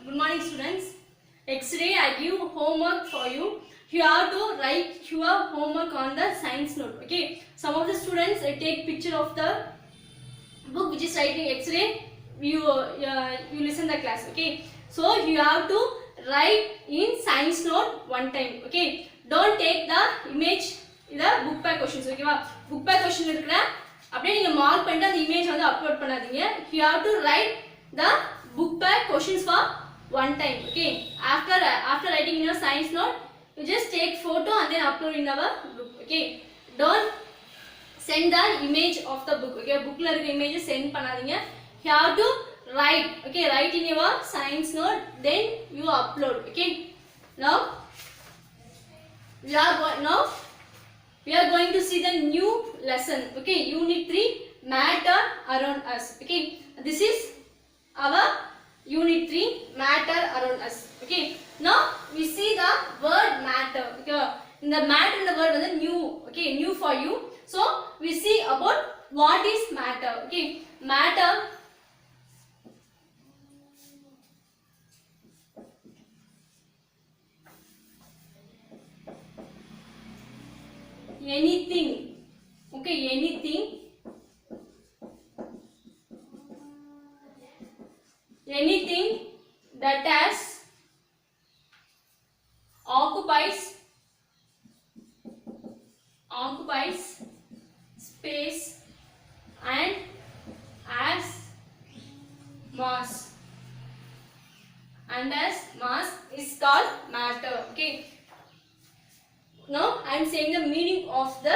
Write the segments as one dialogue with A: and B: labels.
A: Good morning, students. Yesterday I give homework for you. You have to write your homework on the science note. Okay. Some of the students take picture of the book which is writing. Yesterday you listen the class. Okay. So you have to write in science note one time. Okay. Don't take the image the book pack questions. Okay. Book pack question irukra அப்படியே நீங்க mark பண்ணிட்டு அந்த image வந்து upload பண்ணாதீங்க. You have to write the book back questions for one time. Okay. After writing in your science note, you just take photo and then upload in our book. Okay. Don't send the image of the book. Okay. Book la irukka image send பண்ணாதீங்க. You have to write. Okay. Write in your science note, then you upload. Okay. Now we are going to see the new lesson. Okay. Unit 3, matter around us. Okay. This is our unit 3, matter around us. Okay. Now we see the word matter. Okay. In the matter in the word was new. Okay. New for you. So we see about what is matter. Okay. Matter anything. Okay. Anything that has occupies space and has mass is called matter. Okay. Now I am saying the meaning of the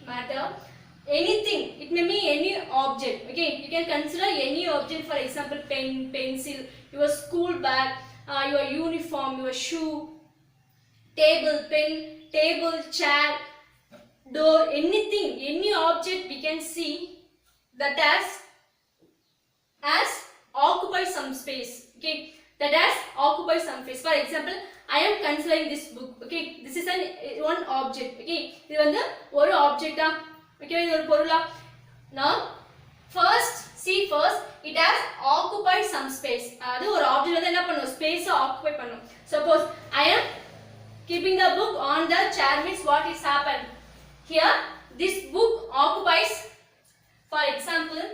A: matter. Anything, it may be any object. Okay, you can consider any object, for example pen, pencil, your school bag, your uniform, your shoe, table, pen, table, chair, door, anything, any object we can see that has occupied some space. Okay, that has occupied some space. For example, I am considering this book. Okay, this is one object. Okay, இது வந்து ஒரு object ah. Okay, இது ஒரு பொருளா. Now first it has occupied some space. அது ஒரு object வந்து என்ன பண்ணும், space occupy பண்ணும். Suppose I am keeping the book on the chair, means what is happened here, this book occupies. For example,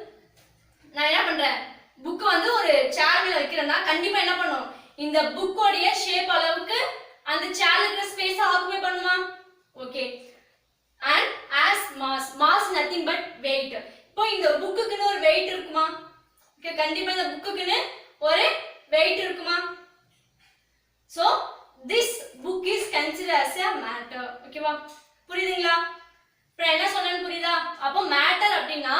A: நான் என்ன பண்றேன், book வந்து ஒரு chair மேல வைக்கிறேன்னா கண்டிப்பா என்ன பண்ணும், இந்த book உடைய shape அளவுக்கு அந்த chair இருக்கிற space occupy பண்ணுமா. Okay. And as mass nothing but weight. இப்போ இந்த புக்குக்குன்னு ஒரு weight இருக்குமா? ஓகே, கண்டிப்பா இந்த புக்குக்குன்னு ஒரு weight இருக்குமா? So this book is considered as a matter. ஓகேவா? புரியுதுங்களா? இப்போ என்ன சொன்னேன்னு புரியுதா? அப்போ matter அப்படினா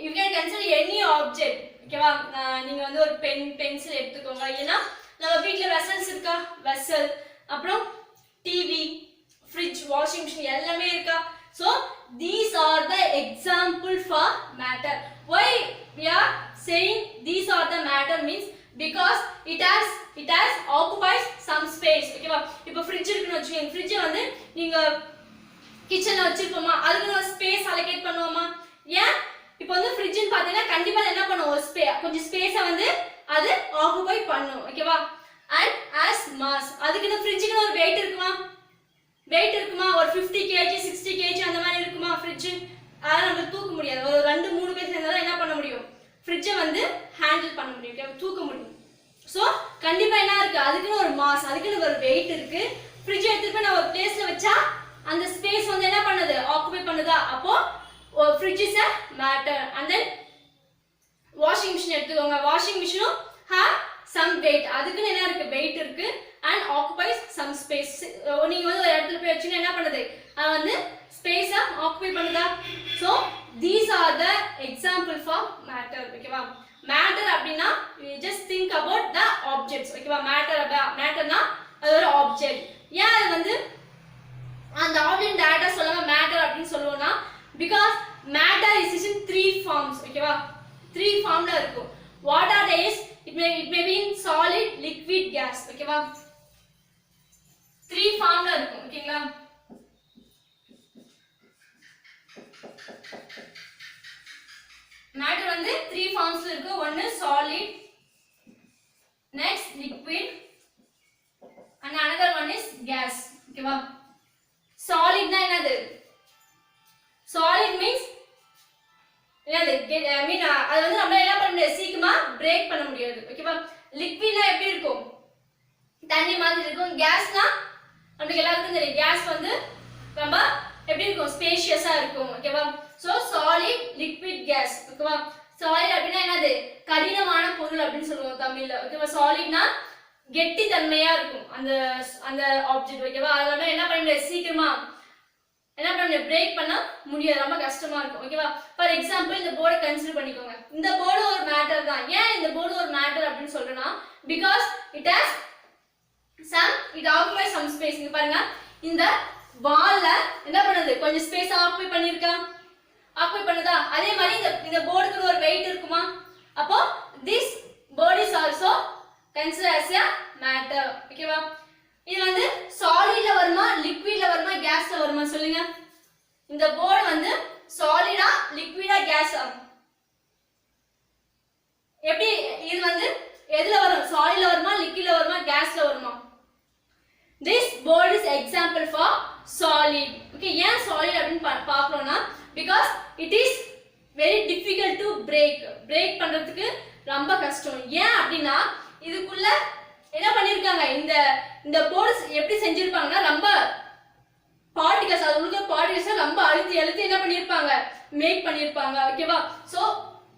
A: you can consider any object. ஓகேவா? நீங்க வந்து ஒரு பென், பென்சில் எடுத்துக்கோங்க. இல்லனா நம்ம வீட்ல வெசல்ஸ் இருக்கா? வெசல், அப்புறம் டிவி, fridge, washing machine எல்லாமே இருக்கா? So these are the example for matter. Why we are saying these are the matter means because it has occupies some space. Okay va? இப்போ fridge இருக்குன்னு வெச்சுங்க, fridge வந்து நீங்க கிச்சன்ல வச்சிருப்போமா, அதுக்கு ஒரு ஸ்பேஸ் allocate பண்ணுவோமா? ஏன்? இப்போ வந்து fridge ன்னு பாத்தீங்கன்னா கண்டிப்பா என்ன பண்ணும், ஒரு கொஞ்சம் ஸ்பேஸை வந்து அது occupy பண்ணும். ஓகேவா? And as mass, அதுக்கு இந்த fridge-க்கு ஒரு weight இருக்குமா? weight இருக்குமா? ஒரு 50 kg 60 kg அந்த மாதிரி இருக்குமா fridge? அத நம்ம தூக்க முடியாது. ஒரு 2-3 பேர் சேர்ந்தா என்ன பண்ண முடியும், fridge வந்து ஹேண்டில் பண்ண முடியும். ஓகே, தூக்க முடியும். சோ கண்டிப்பா என்ன இருக்கு, அதுக்குன்னு ஒரு மாஸ், அதுக்குன்னு ஒரு weight இருக்கு. fridge எடுத்துட்டு போய் நான் ஒரு பிளேஸ்ல வச்சா அந்த ஸ்பேஸ் வந்து என்ன பண்ணுது, ஆக்குபை பண்ணுதா? அப்போ fridge is a matter. And then washing machine எடுத்துக்கோங்க, washing machine have some weight, அதுக்குன்னு என்ன இருக்கு, weight இருக்கு and occupies some space. நீங்க வந்து ஒரு இடத்துல போய் வச்சீங்கன்னா என்ன பண்ணுது, அது வந்து ஸ்பேஸ ஆக்குபை பண்ணுதா? So these are the example for matter. ஓகேவா? matter அப்படினா you just think about the objects. ஓகேவா? matterனா அது ஒரு object. ஏன் அது வந்து அந்த object டைரக்டா சொல்லாம matter அப்படினு சொல்லுவோம்னா because matter is in 3 forms. ஓகேவா? 3 ஃபார்ம்ல இருக்கும். what are these? It may be in solid, liquid, gas. ஓகேவா? 3 ஃபார்ம்ல இருக்கும். ஓகேங்களா? matter வந்து 3 ஃபார்ம்ஸ்ல இருக்கு. ஒன்னு solid, next liquid and another one is gas. Okay va? Solid na enadhu? Solid means enadhu? I mean அது வந்து நம்ம என்ன பண்ண முடியாது, சீக்கிரமா பிரேக் பண்ண முடியாது. ஓகேவா? லிக்விட்னா எப்படி இருக்கும்? தண்ணி மாதிரி இருக்கும். கேஸ்னா நமக்கு எல்லாருக்கும் தெரியும், கேஸ் வந்து ரொம்ப எப்படி இருக்கும், ஸ்பேஷியஸா இருக்கும். ஓகேவா? So solid liquid case. ஓகேவா? சாலிட் அப்படினா என்னது, கடினமான பொருள் அப்படினு சொல்லுவோம் தமிழ்ல. ஓகேவா? சாலிட்னா கெட்டி தன்மையா இருக்கும் அந்த அந்த ஆப்ஜெக்ட். ஓகேவா? அதனால என்ன பண்ண சீக்கிரமா என்ன பண்ண பிரேக் பண்ண முடியாது, ரொம்ப கஷ்டமா இருக்கும். ஓகேவா? ஃபார் எக்ஸாம்பிள் இந்த போர்டை கன்சிடர் பண்ணிக்கோங்க. இந்த போர்டு ஒரு மேட்டர் தான். ஏன் இந்த போர்டு ஒரு மேட்டர் அப்படின்னு சொல்றேன்னா, because it has it occupies some space. இங்க பாருங்க, இந்த வால்ல என்ன பண்ணுது, கொஞ்சம் ஸ்பேஸ் ஆக்குபை பண்ணிருக்கா, ஆக்குபை பண்ணுதா. அதே மாதிரி இந்த போர்டுக்கு ஒரு வெயிட் இருக்குமா. அப்போ this board is also considered as a matter. ஓகேவா? இது வந்து சாலிட்ல வருமா, லிக்விட்ல வருமா, கேஸ்ல வருமா சொல்லுங்க. இந்த போர்டு வந்து சாலிடா, லிக்விடா, கேஸா? எப்படி இது வந்து எதுல வரும், சாலிட்ல வருமா, லிக்விட்ல வருமா, கேஸ்ல வருமா? This board is example for solid. Okay, ஏன் solid அப்படினு பார்க்கறோம்னா, because it is very difficult to break பண்றதுக்கு ரொம்ப கஷ்டம். ஏன் அப்படினா இதுக்குள்ள என்ன பண்ணிருக்காங்க, இந்த போர்ட்ஸ் எப்படி செஞ்சிருப்பாங்கன்னா, ரொம்ப பார்ட்டிகல்ஸ், அது உள்ள பார்ட்டிகல்ஸ் ரொம்ப அழுத்தி என்ன பண்ணிருப்பாங்க, மேக் பண்ணிருப்பாங்க. ஓகேவா? சோ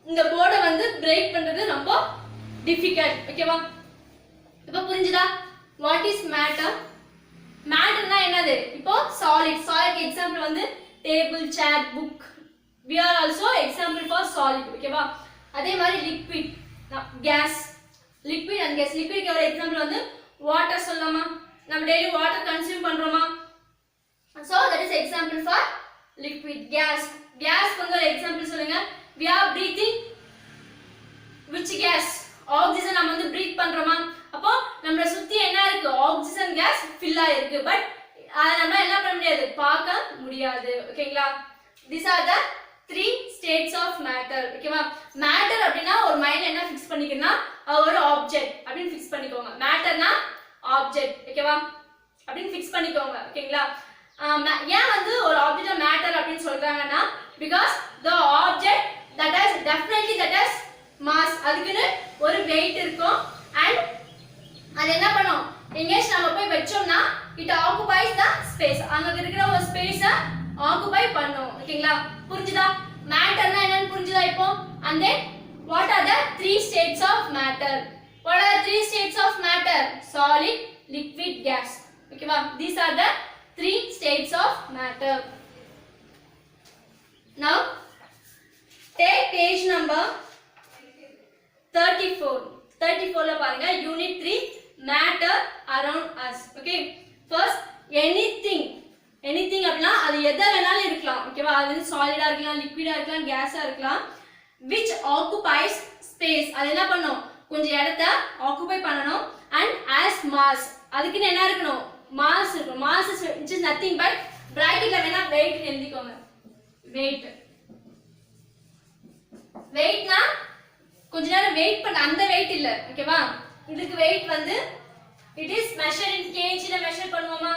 A: இந்த போர்டை வந்து பிரேக் பண்றது ரொம்ப difficult. ஓகேவா? இப்போ புரிஞ்சுதா? What is matter? மேட்டர்னா என்னது, இப்போ சாலிட் எக்ஸாம்பிள் வந்து table, chair, book. we are also example for solid. ஓகேவா? அதே மாதிரி liquid, gas, liquid and gas. லிக்விட்க்கு ஒரு எக்ஸாம்பிள் வந்து வாட்டர் சொல்லலாமா, நம்ம டெய்லி வாட்டர் கன்சியூம் பண்றோமா, so that is example for liquid. Gas வந்து ஒரு எக்ஸாம்பிள் சொல்லுங்க. we are breathing which gas, oxygen நம்ம வந்து பிரீத் பண்றோமா. அப்போ நம்மள சுத்தி என்ன இருக்கு, ஆக்சிஜன் கேஸ் ஃபில் ஆயிருக்கு. பட் அத நம்ம என்ன பண்ண முடியாது, பார்க்க முடியாது. ஓகேங்களா? these are the three states of matter. ஓகேவா? மேட்டர் அப்படினா ஒரு மைண்ட்ல என்ன ஃபிக்ஸ் பண்ணிக்கனா, ஒரு ஆப்ஜெக்ட் அப்படினு ஃபிக்ஸ் பண்ணிக்கோங்க. மேட்டர்னா ஆப்ஜெக்ட். ஓகேவா? அப்படினு ஃபிக்ஸ் பண்ணிக்கோங்க. ஓகேங்களா? ஏன் வந்து ஒரு ஆப்ஜெக்ட் மேட்டர் அப்படினு சொல்றாங்கன்னா, because the object that has definitely that has mass, அதுக்குன்னு ஒரு weight இருக்கும். and அது என்ன பண்ணும், எங்கேயாச்சும் நம்ம போய் வச்சோம்னா it occupies the space, அங்க இருக்கிற ஒரு ஸ்பேஸை ஆக்குபை பண்ணும். ஓகேங்களா? புரிஞ்சுதா? மேட்டர்னா என்னன்னு புரிஞ்சுதா இப்போ? and then what are the three states of matter? what are the three states of matter? solid, liquid, gas. ஓகேவா? these are the three states of matter. now take page number 34 ல பாருங்க, unit 3 matter around us. okay, first anything அப்படினா அது எதை வேணாலும் இருக்கலாம். ஓகேவா? அது சாலிடா இருக்கலாம், லிக்விடா இருக்கலாம், கேஸா இருக்கலாம். which occupies space, அது என்ன பண்ணும், கொஞ்சம் இடத்தை ஆக்குபை பண்ணணும். and as mass, அதுக்கு என்ன இருக்கணும், மாஸ் இருக்கணும். மாஸ் is nothing but bracketல வேணா weight எழுதிக்கோங்க. வெயிட்னா கொஞ்ச நேரம் வெயிட் பண்ண அந்த வெயிட் இல்ல. ஓகேவா? இதுக்கு வெயிட் வந்து it is measure in kg ல மெஷர் பண்ணுவோமா.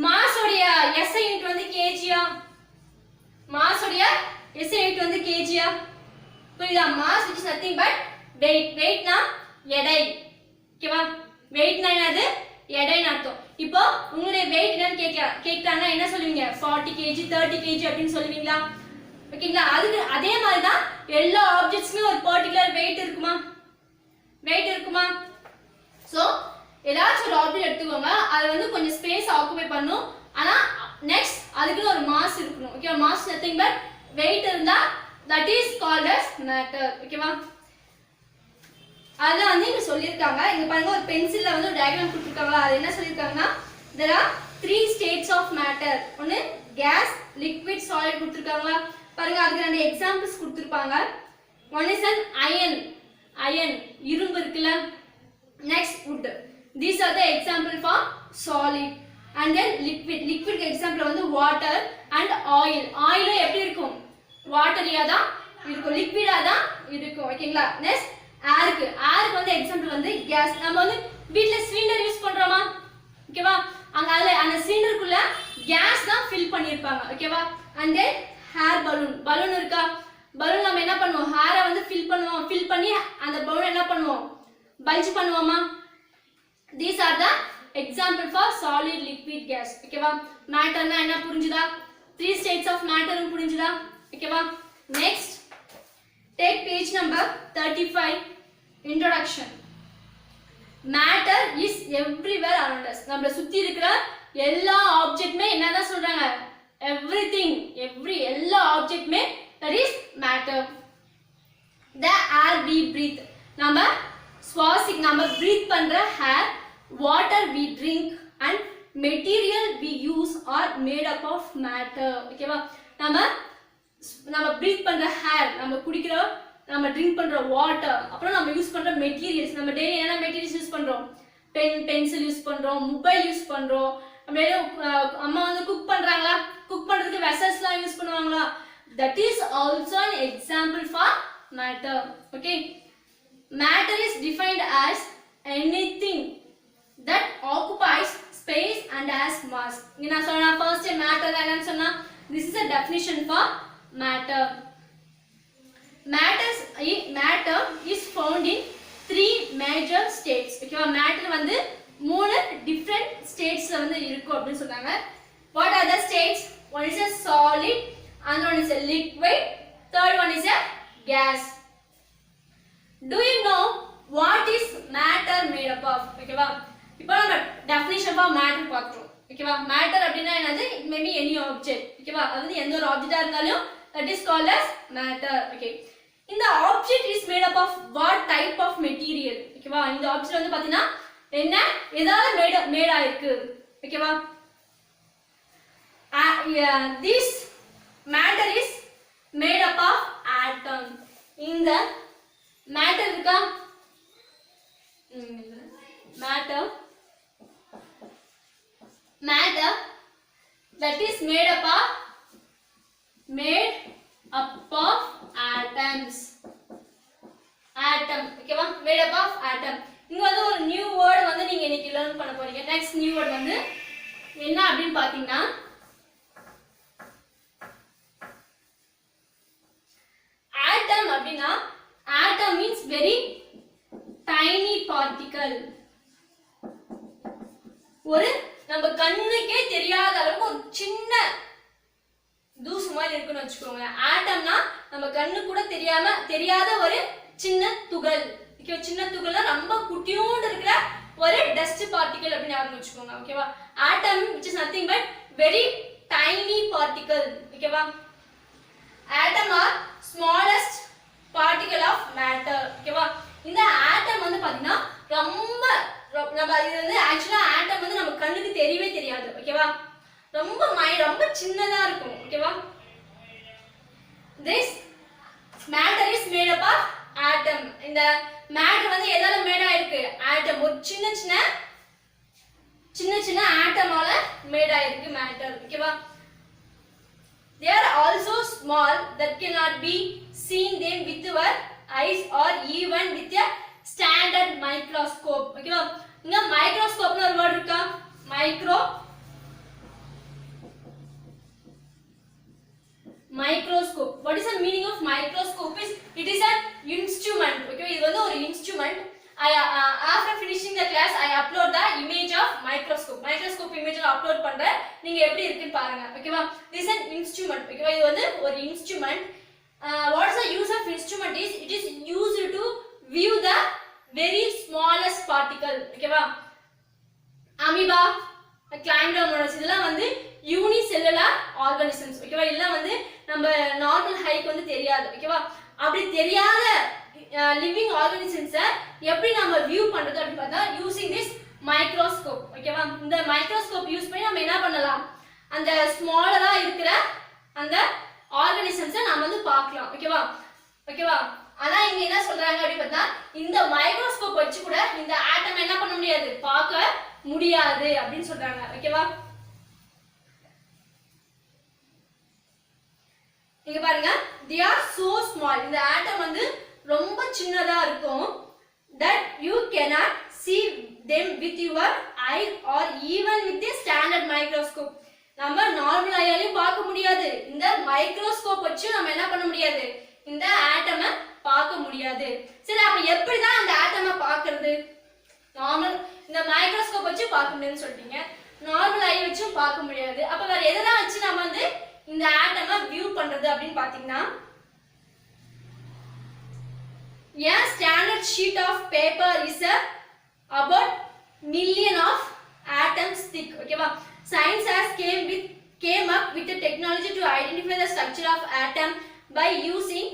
A: மாஸ் உடைய SI யூனிட் வந்து kg ஆ, மாஸ் உடைய SI யூனிட் வந்து kg ஆ. புரியுதா? Mass which is nothing but weight. வெயிட்னா எடை. ஓகேவா? வெயிட்னா என்னது, எடைன்னு அர்த்தம். இப்போ உங்களுடைய வெயிட் என்னன்னு கேக்குறாங்க, என்ன சொல்லுவீங்க, 40 kg 30 kg அப்படினு சொல்லுவீங்களா. ஓகேங்களா? அதுக்கு அதே மாதிரி தான் எல்லா ஆப்ஜெக்ட்ஸ்மே ஒரு பர்టిక్యులர் வெயிட் இருக்குமா. சோ ஏதாச்சும் ஒரு ஆப்ஜெக்ட் எடுத்துக்கோங்க, அது வந்து கொஞ்சம் ஸ்பேஸ் ஆக்குபை பண்ணும். ஆனா நெக்ஸ்ட் அதுக்கு ஒரு மாஸ் இருக்கணும். ஓகேவா? மாஸ் நதிங் பட் வெயிட் இருந்தா that is called as matter. ஓகேவா? அத வந்து இங்க சொல்லிருக்காங்க. இங்க பாருங்க, ஒரு பென்சில்ல வந்து ஒரு டயகிராம் கொடுத்திருக்காங்க. அது என்ன சொல்லிருக்காங்கன்னா, there are three states of matter. ஒன்னு gas, liquid, solid கொடுத்திருக்காங்க. பாருங்க, அதுக்கு ரெண்டு எக்ஸாம்பிள்ஸ் கொடுத்திருப்பாங்க. one is an iron இரும்பு இருக்குல, next wood. these are the example for solid. and then liquid example வந்து water and oil. oil எப்படி இருக்கும், வாட்டரியா தான் இருக்கும், லிக்விடா தான் இருக்கும். ஓகேங்களா? next ஏருக்கு வந்து எக்ஸாம்பிள் வந்து கேஸ். நம்ம வந்து வீட்ல சிலிண்டர் யூஸ் பண்றோமா, ஓகேவா, அங்க அதுல அந்த சிலிண்டருக்குள்ள கேஸ் தான் ஃபில் பண்ணிருப்பாங்க, ஓகேவா. அண்ட் தென் ஹேர் பலூன் இருக்கா, பலூன் நம்ம என்ன பண்ணுவோம், ஹேரை வந்து ஃபில் பண்ணி அந்த பலூன் என்ன பண்ணுவோம், பல்ஜ் பண்ணுவோமா. These are the example for solid liquid case, ஓகேவா. மேட்டர்னா என்ன புரிஞ்சுதா, 3 ஸ்டேட்ஸ் ஆஃப் மேட்டரும் புரிஞ்சுதா, ஓகேவா. Next take page number 35, introduction. Matter is everywhere around us. நம்மள சுத்தி இருக்கிற எல்லா ஆப்ஜெக்ட்மே என்னதான் சொல்றாங்க, everything, எல்லா ஆப்ஜெக்ட்மே that is matter. The air we breathe, நம்ம breathe பண்ற air, water we drink and material we use are made up of matter, ஓகேவா. நம்ம breathe பண்ற air, நம்ம drink பண்ற water, அப்புறம் நம்ம யூஸ் பண்ற மெட்டீரியல்ஸ், நம்ம டெய்லி என்ன மெட்டீரியல்ஸ் யூஸ் பண்றோம், பென்சில் யூஸ் பண்றோம், மொபைல் யூஸ் பண்றோம். நம்ம அம்மா வந்து குக் பண்றாங்களா, குக் பண்றதுக்கு வெசல்ஸ்லாம் யூஸ் பண்ணுவாங்களா, that is also an example for matter, okay. Matter is defined as anything that occupies space and has mass. இங்க நான் சொன்னா first matter என்னன்னு சொன்னா, this is a definition for matter. Matter is found in 3 major states, okay. Matter வந்து 3 different states வந்து இருக்கும் அப்படினு சொன்னாங்க. What are the states? One is a solid, another one is a liquid, third one is a gas. Do you know what is matter made up of, okay வா. இப்போ நம்ம definition for matter பார்த்தோம், okay வா. matter அப்படினா என்னது, it may be any object, okay வா. அது எந்த ஒரு ஆப்ஜெக்ட்டா இருந்தாலும் that is called as matter, okay. இந்த object is made up of what type of material, okay வா. இந்த object வந்து பாத்தீனா என்ன எதால மேட் ஆயிருக்கு, okay வா. This matter is made up of atom. இந்த matter இருக்கா, matter that is made up of atoms, atom, okay வா. made up of atom. இங்க வந்து ஒரு நியூ வேர்ட் வந்து நீங்க இன்னைக்கு லேர்ன் பண்ண போறீங்க. நெக்ஸ்ட் நியூ வேர்ட் வந்து என்ன அப்படினு பாத்தீங்கன்னா, atom அப்படினா, atom means very tiny particle. ஒரு நம்ம கண்ணுக்கே தெரியாத அளவுக்கு ஒரு சின்ன தூசு மாதிரி இருக்குன்னு வச்சுக்கோங்க. ஆட்டம்னா நம்ம கண்ணு கூட தெரியாத ஒரு சின்ன துகள், சின்ன துகள்னா ரொம்ப குட்டியோண்டு இருக்கிற ஒரு டஸ்ட் பார்ட்டிகல் அப்படின்னு ஞாபகம் வச்சுக்கோங்க, ஓகேவா. ஆட்டம் which is nothing but very tiny particle, ஓகேவா. Atom are smallest particle of matter, ஓகேவா. இந்த ஆட்டம் வந்து பாத்தீங்கன்னா ரொம்ப நம்ம இது வந்து ஆக்சுவலா ஆட்டம் வந்து நம்ம கண்ணுக்கு தெரியவே தெரியாது, ஓகேவா. ரொம்ப சின்னதா இருக்கும், ஓகேவா. This matter is made up of atom. இந்த matter வந்து எதால மேட் ஆயிருக்கு, ஆட்டம், ஒரு சின்ன ஆட்டமால மேட் ஆயிருக்கு matter, ஓகேவா. They are also small that cannot be seen them with our eyes or even with a standard microscope, ஓகேவா. இங்க மைக்ரோஸ்கோப்னு ஒரு வேர்ட் இருக்கா, microscope. What is the meaning of microscope? It is an instrument, okay. இது வந்து ஒரு instrument. After finishing the class I upload the image of microscope image upload பண்றேன், நீங்க எப்படி இருக்குன்னு பாருங்க, ஓகேவா. this is an instrument, ஓகேவா. இது வந்து ஒரு instrument. What is the use of instrument is it is used to view the very smallest particle, ஓகேவா. amoeba, chlamydomonas இதெல்லாம் வந்து யூனிசெல்லுலர் ஆர்கானிசம்ஸ், ஓகேவா. இதெல்லாம் வந்து நம்ம நார்மல் ஹைக்கு வந்து தெரியாது, ஓகேவா. அப்படி தெரியாத லிவிங் ஆர்கானிசம்ஸை எப்படி நம்ம வியூ பண்றது அப்படின்னு பார்த்தா யூசிங் திஸ் மைக்ரோஸ்கோப், ஓகேவா. இந்த மைக்ரோஸ்கோப் யூஸ் பண்ணி நம்ம என்ன பண்ணலாம், அந்த ஸ்மாலரா இருக்கிற அந்த ஆர்கானிசம்ஸை நம்ம வந்து பார்க்கலாம், ஓகேவா. அதான் இங்க என்ன சொல்றாங்க அப்படின்னு பார்த்தா, இந்த மைக்ரோஸ்கோப் வச்சு கூட இந்த ஆட்டம் என்ன பண்ண முடியாது, பார்க்க முடியாது அப்படின்னு சொல்றாங்க, ஓகேவா. இங்க பாருங்க, they are so small. இந்த ஆட்டம் வந்து ரொம்ப சின்னதா இருக்கும் that you cannot see them with your eye or even with a standard microscope. நம்ம நார்மல் ஐயாலையும் பார்க்க முடியாது, இந்த மைக்ரோஸ்கோப் வச்சு நம்ம என்ன பண்ண முடியாது, இந்த ஆட்டமை பார்க்க முடியாது. சரி, அப்ப எப்படிதான் அந்த ஆட்டமை பார்க்கிறது? நார்மல் இந்த மைக்ரோஸ்கோப் வச்சு பார்க்க முடியாதுன்னு சொல்லிட்டீங்க, நார்மல் ஐ வச்சும் பார்க்க முடியாது. அப்ப வேற எதெல்லாம் வச்சு நம்ம வந்து இந்த ஆட்டமை வியூ பண்றது அப்படின்னு பாத்தீங்கன்னா, a standard sheet of paper is about million of atoms thick. ஓகேவா? Science has came up with the technology to identify the structure of atom by using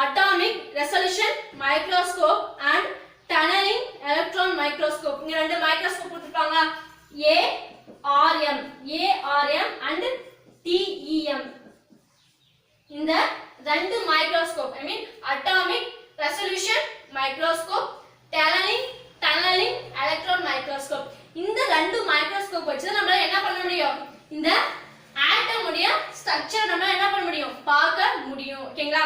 A: atomic resolution microscope and tunneling electron microscope. இங்க ரெண்டு microscope கொடுத்திருப்பாங்க, ARM and TEM. இந்த ரெண்டு microscope, I mean atomic resolution microscope, tunneling electron microscope. இந்த ரெண்டு microscope வச்சு நம்மளால என்ன பண்ண முடியும், இந்த ஆட்டம் உடைய ஸ்ட்ரக்சர் நம்மளால என்ன பண்ண முடியும், பார்க்க முடியும். ஓகேங்களா?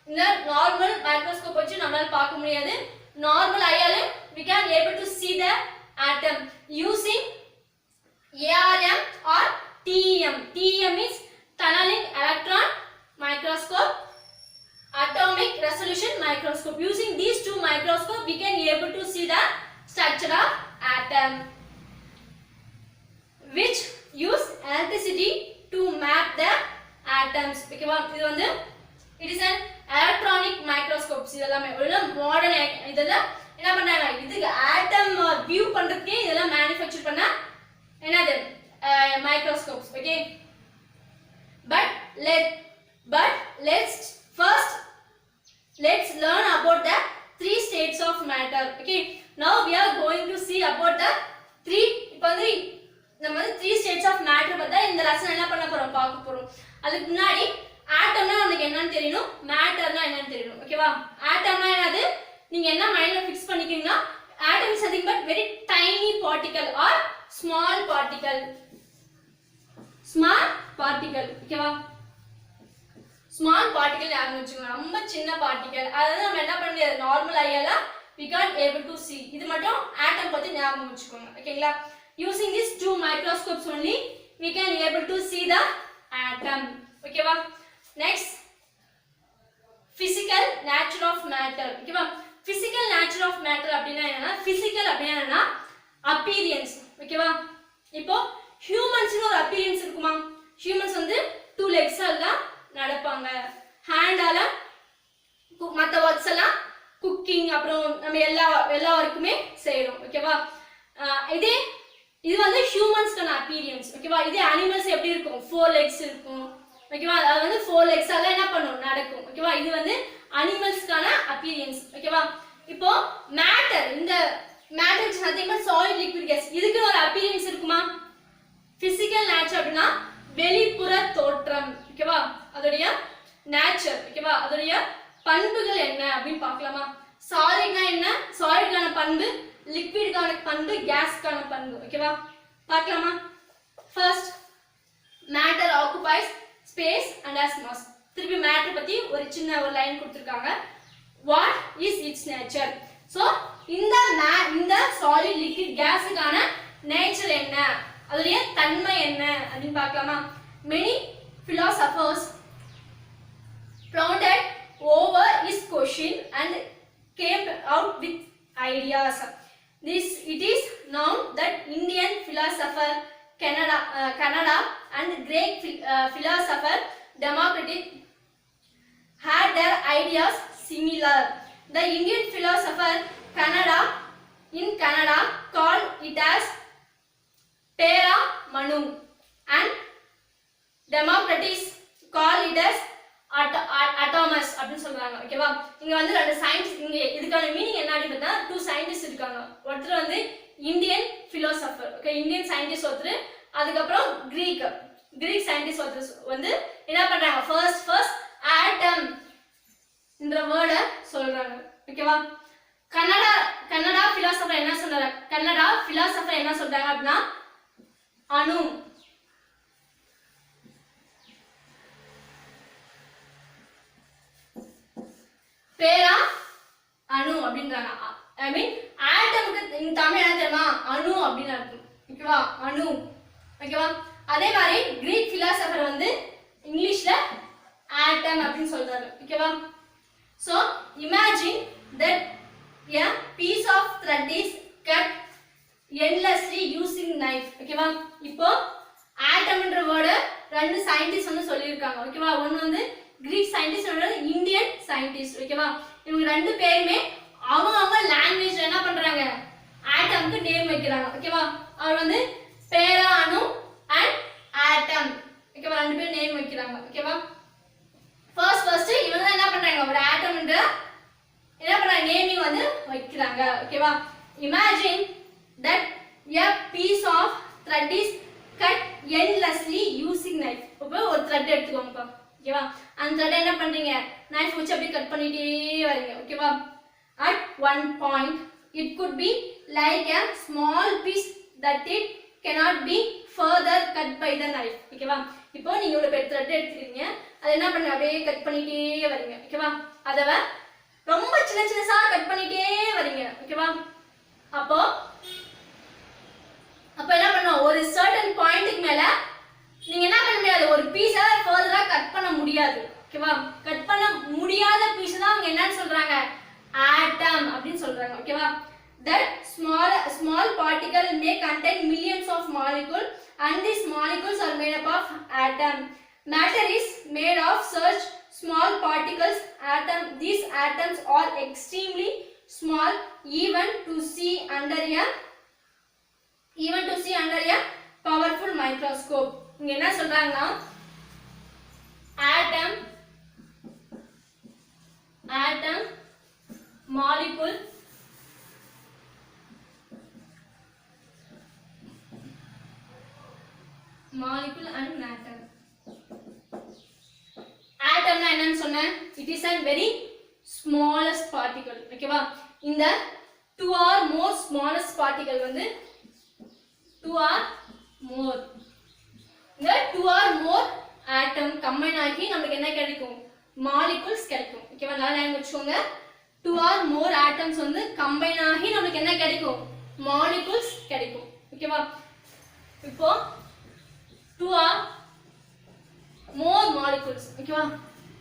A: இந்த நார்மல் மைக்ரோஸ்கோப் வச்சு நம்மளால பார்க்க முடியாது, normal ஐயால we can able to see the atom using ARM or TEM. TEM is tunneling electron microscope, atomic resolution microscope. Using these two microscope we can able to see the structure of atom, which use electricity to map the atoms. ஓகேவா? இது வந்து it is an electronic microscopes. இதெல்லாம் ஒரு modern இதெல்லாம் என்ன பண்றாங்க, இதுக்கு ஆட்டம் view பண்றதுக்கே இதெல்லாம் manufacture பண்ண என்னது microscopes. Okay, but let's learn about the three states of matter. Okay, now we are going to see about the three, இப்போ வந்து நம்ம வந்து three states of matter பத்தி இந்த லெசன் என்ன பண்ண போறோம், பார்க்க போறோம். அதுக்கு முன்னாடி ஆட்டம்னா உங்களுக்கு என்னன்னு தெரியணும், மேட்டர்னா என்னன்னு தெரியணும். ஓகேவா? ஆட்டம்னா என்னது, நீங்க என்ன மைண்ட்ல fix பண்ணிக்கிறீங்கன்னா, atom is nothing but very tiny particle or small particle. ஓகேவா? ஸ்மால் பார்ட்டிகல் ஞாபகம் வச்சுக்கோங்க, ரொம்ப சின்ன பார்ட்டிகல். அதாவது நம்ம என்ன பண்ண முடியாது, normal ஐயால we can't able to see. இது மட்டும் ஆட்டம் பத்தி ஞாபகம் வச்சுக்கோங்க. ஓகேங்களா? using these two microscopes only we can able to see the atom. ஓகேவா? next, physical nature of matter. ஓகேவா? physical nature of matter அப்படினா என்னன்னா, physical அப்படினா என்னன்னா appearance. ஓகேவா? இப்போ ஹியூமன்ஸ்னு ஒரு appearance இருக்குமா? ஹியூமன்ஸ் வந்து two legs ஆல நடப்பாங்க, ஹேண்டால மற்ற ஒர்க்ஸ் எல்லாம் குக்கிங் அப்புறம் நம்ம எல்லா ஒர்க்குமே செய்யறோம். ஓகேவா? இது வந்து ஹியூமன்ஸ்க்கான அப்பீரியன்ஸ். ஓகேவா? இதே அனிமல்ஸ் எப்படி இருக்கும், 4 லெக்ஸ் இருக்கும். ஓகேவா? அது வந்து 4 லெக்ஸால என்ன பண்ணும், நடக்கும். ஓகேவா? இது வந்து அனிமல்ஸ்க்கான அப்பீரியன்ஸ். ஓகேவா? இப்போ மேட்டர், இந்த matter is nothing but solid liquid case. இதுக்கு ஒரு அப்பீரியன்ஸ் இருக்குமா? பிசிக்கல் நேச்சர் அப்படினா வெளிப்புற தோற்றம். ஓகேவா? அதோடைய நேச்சர். ஓகேவா? அதோடைய பண்புகள் என்ன அப்படின்னு பார்க்கலாமா? சாலிட்னா என்ன, சாலிட்கான பண்பு, லிக்விட்கான பண்பு, கேஸ்கான பண்பு. ஓகேவா? பார்க்கலாமா? First, matter occupies space and has mass. திருப்பி மேட்டர் பத்தி ஒரு சின்ன ஒரு லைன் கொடுத்திருக்காங்க. What is it's nature? So இந்த சாலிட் லிக்விட் கேஸுக்கான நேச்சர் என்ன, அதோடைய தன்மை என்ன அப்படின்னு பார்க்கலாமா? many philosophers pondered over this question and came out with ideas. It is known that Indian philosopher Canada and Greek philosopher Democritus had their ideas similar. The Indian philosopher in Canada called it as Para Manu and Democritus called it as அட்டாமஸ் அப்படின்னு சொல்றாங்க. ஓகேவா? இங்க வந்து ரெண்டு scientist, இங்க இதுக்கான meaning என்ன அப்படின்னா, 2 சயின்டிஸ்ட் இருக்காங்க. ஒருத்தர் வந்து இந்தியன் பிலோசபர், ஓகே, இந்தியன் சயின்டிஸ்ட் ஒருத்தர், அதுக்கப்புறம் கிரீக் சயின்டிஸ்ட் ஒருத்தர் வந்து என்ன பண்றாங்க, ஃபர்ஸ்ட் ஆட்டம் என்ற வேர்டை சொல்றாங்க. ஓகேவா? கன்னடா பிலோசபர் என்ன சொல்றாங்க அப்படின்னா அணு. ஐ மீன் ஆட்டமுக்கு இந்த தமிழ் என்ன தெரியுமா அணு அப்படின்னு அர்த்தம் ஓகேவா அணு ஓகேவா அதே மாதிரி கிரீக் பிலாசபர் வந்து இங்கிலீஷ்ல ஆட்டம் அப்படின்னு சொல்றாரு ஓகேவா so imagine that a piece of thread is cut endlessly using knife ஓகேவா இப்போ ஆட்டம்ன்ற வேர்ட் ரெண்டு சயின்டிஸ்ட் வந்து சொல்லிருக்காங்க ஓகேவா ஒன்னு வந்து கிரீக் சயின்டிஸ்ட் இன்னொரு இந்தியன் சயின்டிஸ்ட் ஓகேவா இவங்க ரெண்டு பேருமே அவங்க லாங்குவேஜ்ல என்ன பண்றாங்க ஆட்டம்க்கு நேம் வைக்கிறாங்க ஓகேவா அவர் வந்து பேரா அணு அண்ட் ஆட்டம் ஓகேவா ரெண்டு பேரும் நேம் வைக்கிறாங்க ஓகேவா ஃபர்ஸ்ட் இவங்க என்ன பண்றாங்க ஒரு ஆட்டம்ன்ற என்ன பண்றாங்க நேமிங் வந்து வைக்கிறாங்க ஓகேவா imagine that a piece of thread is cut endlessly using knife இப்போ ஒரு thread எடுத்துக்கோங்கப்பா ஓகேவா அந்த thread என்ன பண்றீங்க knife வச்சு அப்படியே கட் பண்ணிட்டே வரீங்க ஓகேவா at one point it could be like a small piece that it cannot be further cut by the knife ஓகேவா இப்போ நீங்க ஒரு பெரிய thread எடுத்துக்கிறீங்க அது என்ன பண்றீங்க அப்படியே கட் பண்ணிட்டே வரீங்க ஓகேவா அதவ ரொம்ப சின்னசா கட் பண்ணிட்டே வரீங்க ஓகேவா அப்போ என்ன பண்ணனும் ஒரு சர்டன் பாயிண்ட்க்கு மேல நீங்க என்ன பண்ண முடியாது ஒரு பீஸை ஃபர்தரா கட் பண்ண முடியாது ஓகேவா கட் பண்ண முடியாத பீஸ் தான் அவங்க என்னன்னு சொல்றாங்க ஆட்டம் அப்படினு சொல்றாங்க ஓகேவா that small particle may contain millions of molecules and these molecules are made up of atom matter is made of such small particles these atoms are extremely small even to see under a powerful microscope இங்க என்ன சொல்றாங்கன்னா atom molecule and matter atom na enna sonna it is a very smallest particle ஓகேவா இந்த 2 or more smallest particle வந்து 2 or more இந்த 2 or more atom combine ஆகி நமக்கு என்ன கிடைக்கும் molecules கிடைக்கும் ஓகேவா நல்லா ஞாபகம் வச்சுக்கோங்க 2 or more atoms வந்து combine ஆகி நமக்கு என்ன கிடைக்கும் molecules கிடைக்கும் ஓகேவா இப்போ 2 or more molecules ஓகேவா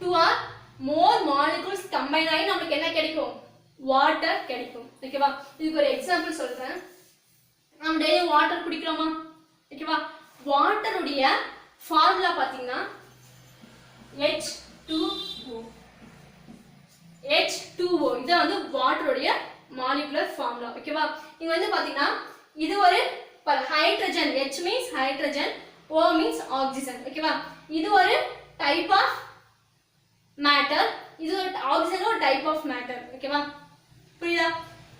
A: 2 or more molecules combine ஆகி நமக்கு என்ன கிடைக்கும் வாட்டர் கிடைக்கும் ஓகேவா இதுக்கு ஒரு எக்ஸாம்பிள் சொல்றேன் நாம டெய்லி வாட்டர் குடிக்கிறோமா ஓகேவா வாட்டர் உடைய ஃபார்முலா பாத்தீங்கன்னா H2O இது வந்து வாட்டர் உடைய மாலிகுலர் ஃபார்முலா ஓகேவா இங்க வந்து பாத்தீங்கன்னா இது ஒரு hydrogen H means hydrogen O means oxygen ஓகேவா இது ஒரு டைப் ஆஃப் மேட்டர் இது ஒரு ஆக்சிஜன் ஒரு டைப் ஆஃப் மேட்டர் ஓகேவா புரியுதா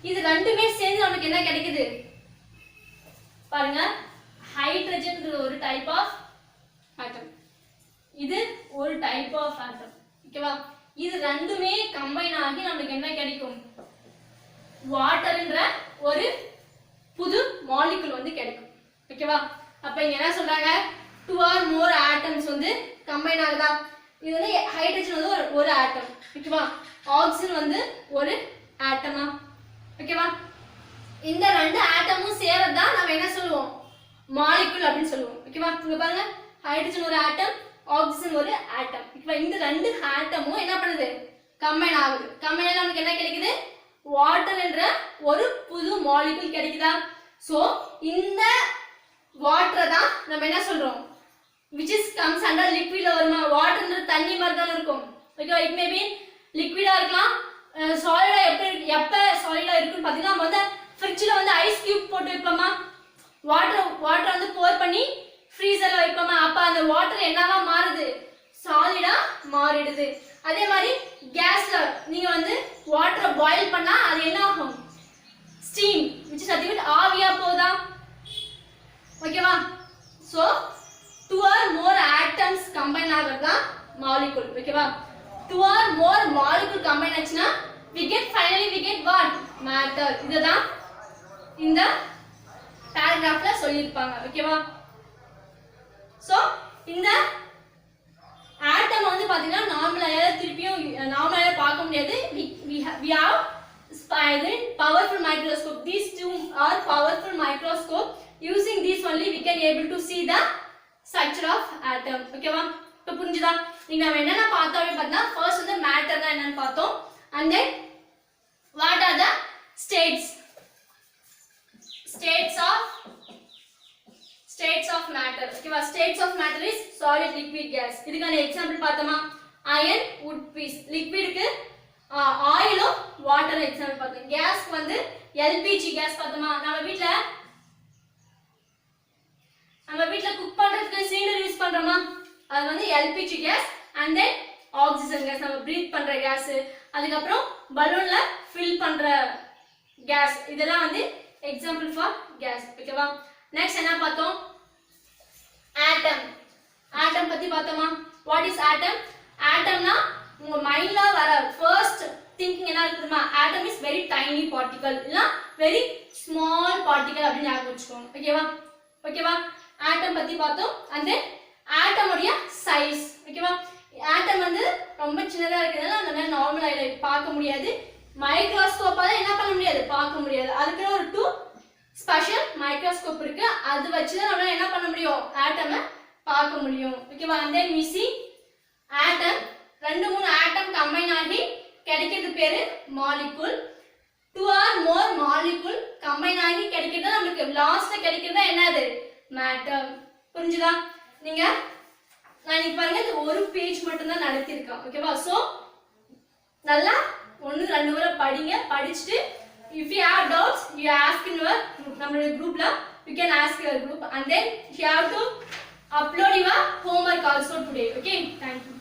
A: இது ரெண்டுமே சேர்ந்து நமக்கு என்ன கிடைக்குது பாருங்க ஹைட்ரஜன் ஒரு டைப் ஆஃப் ஆட்டம் இது ஒரு டைப் ஆஃப் ஆட்டம் ஓகேவா இது ரெண்டுமே கம்பைன் ஆகி நமக்கு என்ன கிடைக்கும் வாட்டர்ன்ற ஒரு புது மாலிகுல் வந்து கிடைக்கும் ஓகேவா அப்ப இங்க என்ன சொல்றாங்க 2 or more atoms வந்து கம்பைன் ஆகுதா இது வந்து ஹைட்ரஜன் வந்து ஒரு ஆட்டம் ஓகேவா ஆக்ஸிஜன் வந்து ஒரு ஆட்டமா ஓகேவா இந்த ரெண்டு ஆட்டமும் சேர்றதா நாம என்ன சொல்லுவோம் மாலிகுல் அப்படினு சொல்லுவோம் ஓகேவா இங்க பாருங்க ஹைட்ரஜன் ஒரு ஆட்டம் ஆக்ஸிஜன் ஒரு ஆட்டம் ஓகேவா இந்த ரெண்டு ஆட்டமும் என்ன பண்ணுது கம்பைன் ஆகுது கம்பைன் ஆகி நமக்கு என்ன கிடைக்குது வாட்டர் என்ற ஒரு புது மாலிகுல் கிடைக்குதா சோ இந்த வாட்டர் தான் நம்ம என்ன சொல்றோம் which is comes under liquid வருமா வாட்டர்ன்ற தண்ணி மாதிரி தான் இருக்கும் ஓகே இட் மே பீ லிக்விடா இருக்கலாம் சாலிடா எப்ப சாலிடா இருக்குன்னு பாத்தீங்கன்னா நம்ம வந்து ஃப்ரிட்ஜ்ல வந்து ஐஸ் கியூப் போட்டு வைப்போமா வாட்டர் வந்து போர் பண்ணி ஃப்ரீசர்ல வைப்போமா அப்ப அந்த வாட்டர் என்னவா மாறுது சாலிடா மாறிடுது அதே மாதிரி கேஸ்ல நீங்க வந்து வாட்டரை பாயில் பண்ணா அது என்ன ஆகும் ஸ்டீம் which is அதிக ஆவியா போதா ஓகேவா so 2 or more atoms combine ஆகறதா molecule ஓகேவா 2 or more molecule combine ஆச்சுனா finally we get what matter இதுதான் இந்த paragraphல சொல்லிருப்பாங்க ஓகேவா சோ இந்த atom வந்து பாத்தீங்கன்னா நார்மலா திருப்பியும் நார்மலா பார்க்க முடியாது we have powerful can able to see the structure of atom. ஓகேவா? இப்போ புரிஞ்சுதா? நீங்க நாம என்னென்ன பார்த்தோமே பார்த்தா ஃபர்ஸ்ட் வந்து மேட்டர்னா என்னன்னு பார்த்தோம். and then what are the states of matter. ஓகேவா? states of matter is solid, liquid, gas. இதுக்கான எக்ஸாம்பிள் பார்த்தோமா? iron, wood piece. லிக்விட்க்கு ஆயிலும் வாட்டர் எக்ஸாம்பிள் பார்த்தோம். கேஸ்க்கு வந்து LPG கேஸ் பார்த்தோமா? நம்ம வீட்ல குக் பண்றதுக்கு சிலிண்டர் யூஸ் பண்றோமா? அது வந்து LPG gas and then oxygen gas, நம்ம பிரீத் பண்ற கேஸ். அதுக்கு அப்புறம் பலூன்ல ஃபில் பண்ற கேஸ். இதெல்லாம் வந்து எக்ஸாம்பிள் ஃபார் கேஸ். ஓகேவா? நெக்ஸ்ட் என்ன பார்த்தோம்? ஆட்டம் பத்தி பார்த்தோமா? வாட் இஸ் ஆட்டம்? ஆட்டம்னா உங்க மைண்ட்ல வர ஃபர்ஸ்ட் திங்கிங் என்ன இருக்குமா? Atom is very tiny particle இல்ல வெரி ஸ்மால் பார்ட்டிகல் அப்படி ஞாபகம் வச்சுக்கோங்க. ஓகேவா? ஆட்டம் பத்தி பார்த்தோம். and then ஆட்டம் உடைய சைஸ். ஓகேவா? ஆட்டம் வந்து ரொம்ப சின்னதா இருக்கிறதுனால நம்ம நார்மல் ஐல பார்க்க முடியாது. மைக்ரோஸ்கோப்பால என்ன பண்ண முடியாது? பார்க்க முடியாது. அதுக்கு ஒரு 2 ஸ்பெஷல் மைக்ரோஸ்கோப் இருக்கு. அது வச்சு தான் நம்ம என்ன பண்ண முடியும்? ஆட்டமை பார்க்க முடியும். ஓகேவா? and then we see atom 2-3 atom combine ஆகி கிடைக்கிறது பேரு molecule. 2 or more molecule combine ஆகி கிடைக்கிறது நமக்கு லாஸ்ட்ல கிடைக்கிறது என்னது? மேட்டர். புரிஞ்சுதா? நீங்க நான் இன்னைக்கு பாருங்க இது ஒரு பேஜ் மட்டும் தான் நடத்தி இருக்கேன். ஓகேவா? சோ நல்லா 1-2 முறை படிங்க. படிச்சிட்டு if you have doubts you ask in your group. நம்மளோட குரூப்ல you can ask your group and then you have to upload your homework also today. Okay, thank you.